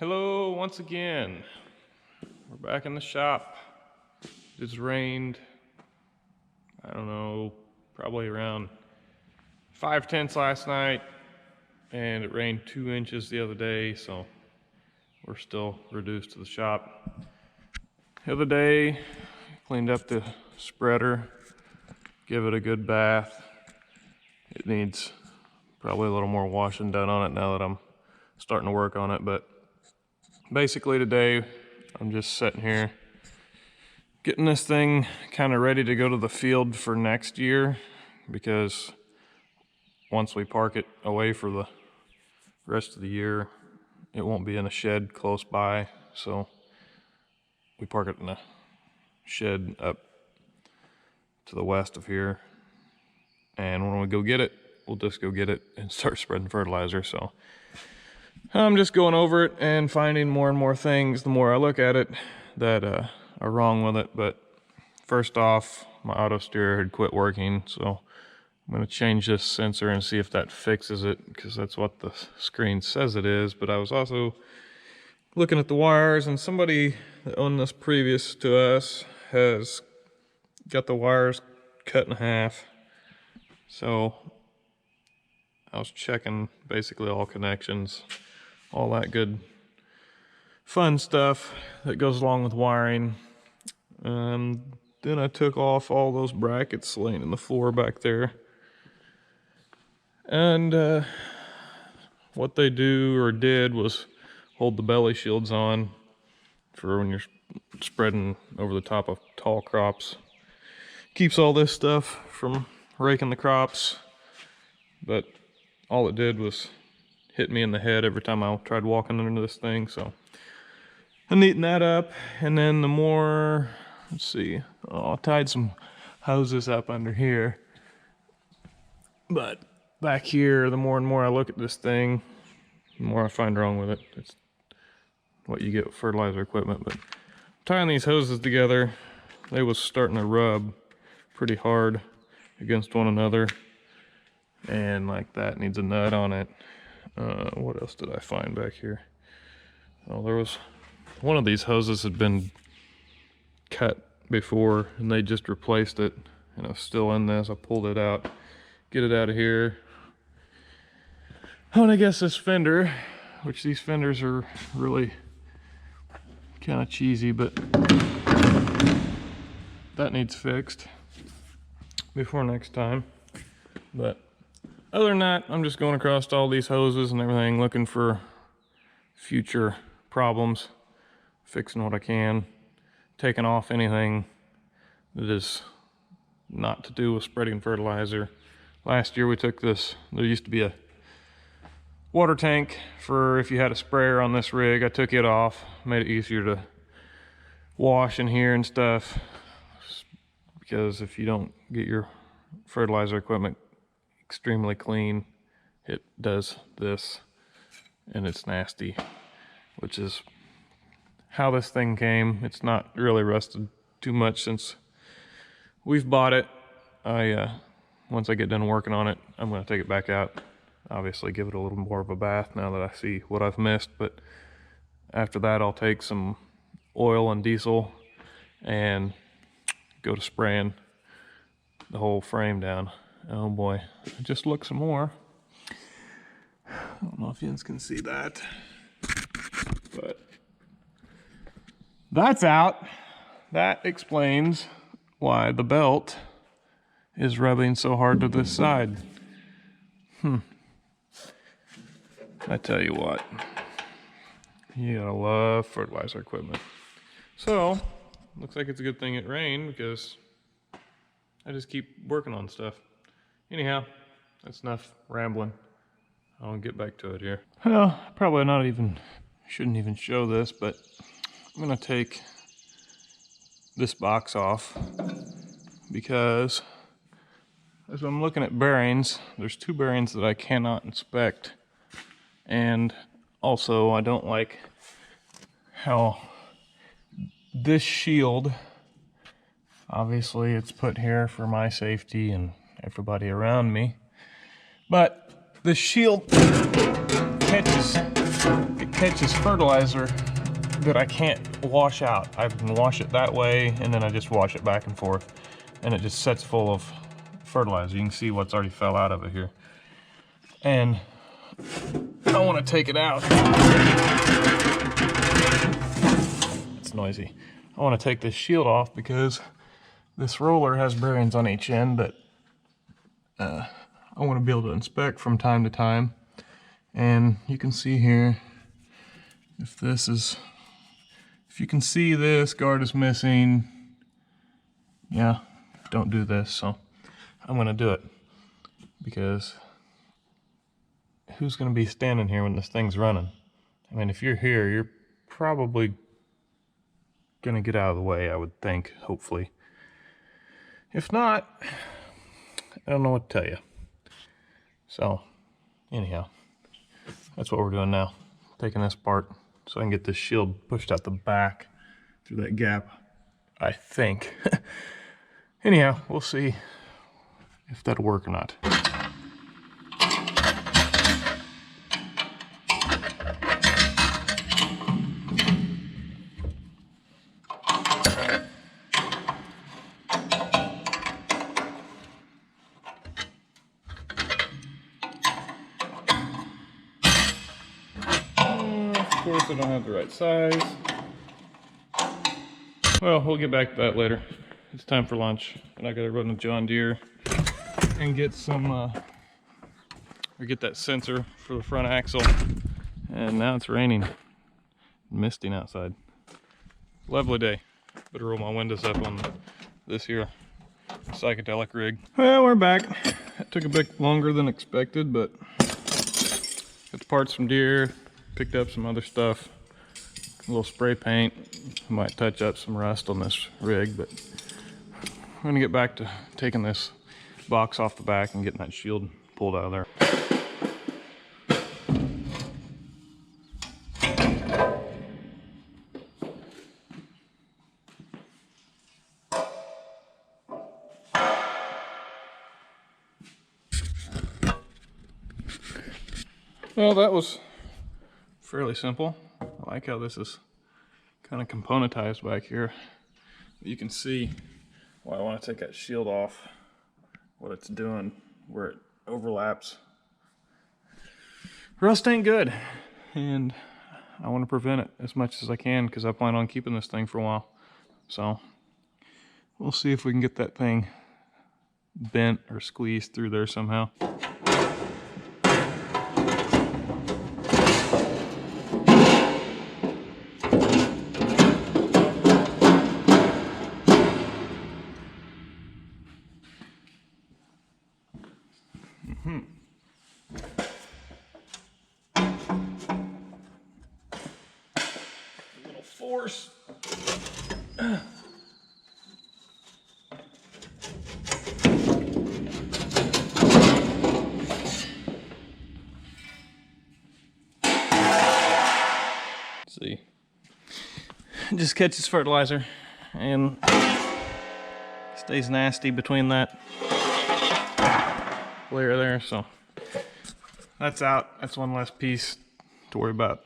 Hello once again. We're back in the shop. It's rained, I don't know, probably around 5/10 last night, and it rained 2 inches the other day, so we're still reduced to the shop. The other day, cleaned up the spreader, give it a good bath. It needs probably a little more washing done on it now that I'm starting to work on it, but basically today I'm just sitting here getting this thing kind of ready to go to the field for next year, because once we park it away for the rest of the year, it won't be in a shed close by, so we park it in a shed up to the west of here, and when we go get it, we'll just go get it and start spreading fertilizer. So I'm just going over it and finding more and more things the more I look at it that are wrong with it. But first off, my auto steer had quit working, so I'm going to change this sensor and see if that fixes it, because that's what the screen says it is. But I was also looking at the wires, and somebody that owned this previous to us has got the wires cut in half. So I was checking basically all connections, all that good fun stuff that goes along with wiring. Then I took off all those brackets laying in the floor back there. And what they do or did was hold the belly shields on for when you're spreading over the top of tall crops. Keeps all this stuff from raking the crops, but all it did was hit me in the head every time I tried walking into this thing. So I neatened that up, and then the more, let's see, I tied some hoses up under here, but back here, the more and more I look at this thing, the more I find wrong with it. It's what you get with fertilizer equipment. But tying these hoses together, they was starting to rub pretty hard against one another, and like that needs a nut on it. What else did I find back here? Oh, there was one of these hoses had been cut before, and they just replaced it, and it was still in this. I pulled it out, get it out of here. Oh, and I guess this fender, which these fenders are really kind of cheesy, but that needs fixed before next time. But other than that, I'm just going across all these hoses and everything, looking for future problems, fixing what I can, taking off anything that is not to do with spreading fertilizer. Last year we took this, there used to be a water tank for if you had a sprayer on this rig. I took it off, made it easier to wash in here and stuff, because if you don't get your fertilizer equipment extremely clean, it does this, and it's nasty, which is how this thing came. It's not really rusted too much since we've bought it. Once I get done working on it, I'm going to take it back out, obviously give it a little more of a bath now that I see what I've missed. But after that, I'll take some oil and diesel and go to spraying the whole frame down. Oh boy, just look some more. I don't know if you can see that, but that's out. That explains why the belt is rubbing so hard to this side. I tell you what, you gotta love fertilizer equipment. So, looks like it's a good thing it rained, because I just keep working on stuff. Anyhow, that's enough rambling. I'll get back to it here. Well, probably shouldn't even show this, but I'm gonna take this box off, because as I'm looking at bearings, there's 2 bearings that I cannot inspect. And also, I don't like how this shield, obviously it's put here for my safety and everybody around me, but the shield catches it catches fertilizer that I can't wash out. I can wash it that way, and then I just wash it back and forth, and it just sets full of fertilizer. You can see what's already fell out of it here. And I want to take it out. It's noisy. I want to take this shield off because this roller has bearings on each end that I want to be able to inspect from time to time. And you can see here, if you can see this guard is missing, yeah, don't do this. So I'm going to do it because who's going to be standing here when this thing's running? I mean, if you're here, you're probably going to get out of the way, I would think, hopefully. If not, I don't know what to tell you. So, anyhow, that's what we're doing now. Taking this part so I can get this shield pushed out the back through that gap, I think. Anyhow, we'll see if that'll work or not. Of course, I don't have the right size. Well, we'll get back to that later. It's time for lunch, and I gotta run to John Deere and get some, or get that sensor for the front axle. And now it's raining, misting outside. Lovely day. Better roll my windows up on this here psychedelic rig. Well, we're back. It took a bit longer than expected, but got the parts from Deere. Picked up some other stuff, a little spray paint. Might touch up some rust on this rig, but I'm gonna get back to taking this box off the back and getting that shield pulled out of there. Well, that was fairly simple. I like how this is kind of componentized back here. You can see why I want to take that shield off, what it's doing, where it overlaps. Rust ain't good, and I want to prevent it as much as I can because I plan on keeping this thing for a while. So we'll see if we can get that thing bent or squeezed through there somehow. A little force. See, it just catches fertilizer and stays nasty between that layer there, so that's out. That's one less piece to worry about.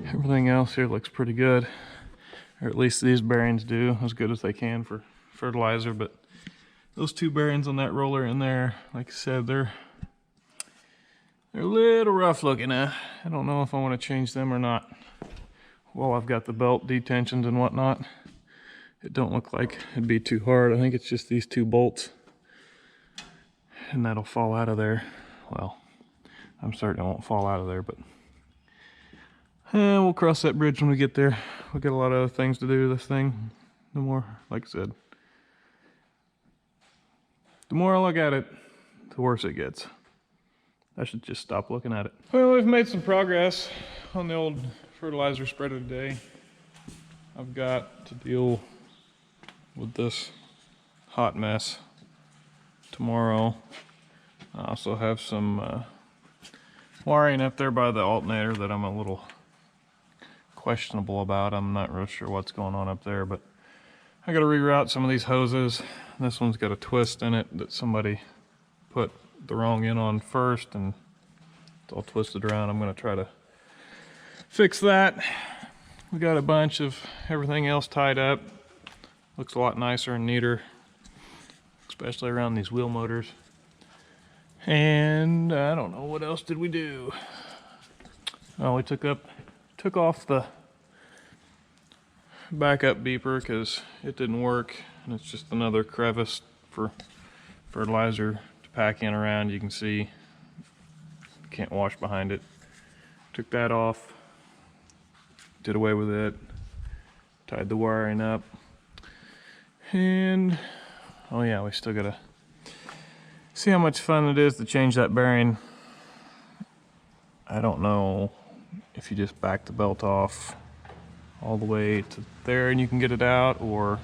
Everything else here looks pretty good, or at least these bearings do as good as they can for fertilizer, but those two bearings on that roller in there, like I said, they're a little rough looking. I don't know if I want to change them or not. Well, I've got the belt detensions and whatnot. It don't look like it'd be too hard. I think it's just these two bolts, and that'll fall out of there. Well, I'm certain it won't fall out of there, but we'll cross that bridge when we get there. We've got a lot of other things to do with this thing. The more, like I said, the more I look at it, the worse it gets. I should just stop looking at it. Well, we've made some progress on the old fertilizer spreader today. I've got to deal with this hot mess tomorrow. I also have some wiring up there by the alternator that I'm a little questionable about. I'm not real sure what's going on up there, but I got to reroute some of these hoses. This one's got a twist in it that somebody put the wrong end on first, and it's all twisted around. I'm going to try to fix that. We got a bunch of everything else tied up. Looks a lot nicer and neater, especially around these wheel motors. And I don't know, what else did we do? Oh, we took off the backup beeper because it didn't work, and it's just another crevice for fertilizer to pack in around. You can see can't wash behind it. Took that off, did away with it, tied the wiring up, and oh yeah, we still gotta see how much fun it is to change that bearing. I don't know if you just back the belt off all the way to there and you can get it out, or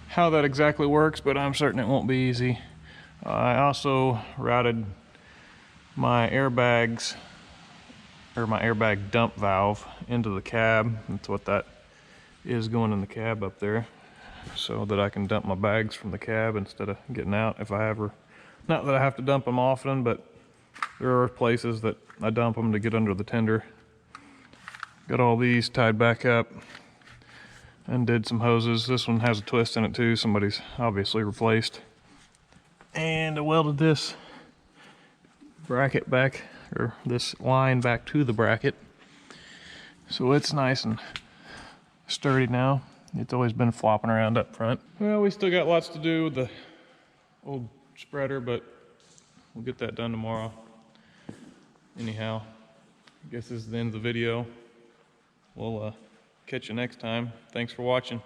how that exactly works, but I'm certain it won't be easy. I also routed my airbags, or my airbag dump valve, into the cab. That's what that is, going in the cab up there, so that I can dump my bags from the cab instead of getting out if I ever, not that I have to dump them often, but there are places that I dump them to get under the tender. Got all these tied back up, undid some hoses. This one has a twist in it too, somebody's obviously replaced. And I welded this bracket back, or this line back to the bracket, so it's nice and sturdy now. It's always been flopping around up front. Well, we still got lots to do with the old spreader, but we'll get that done tomorrow. Anyhow, I guess this is the end of the video. We'll catch you next time. Thanks for watching.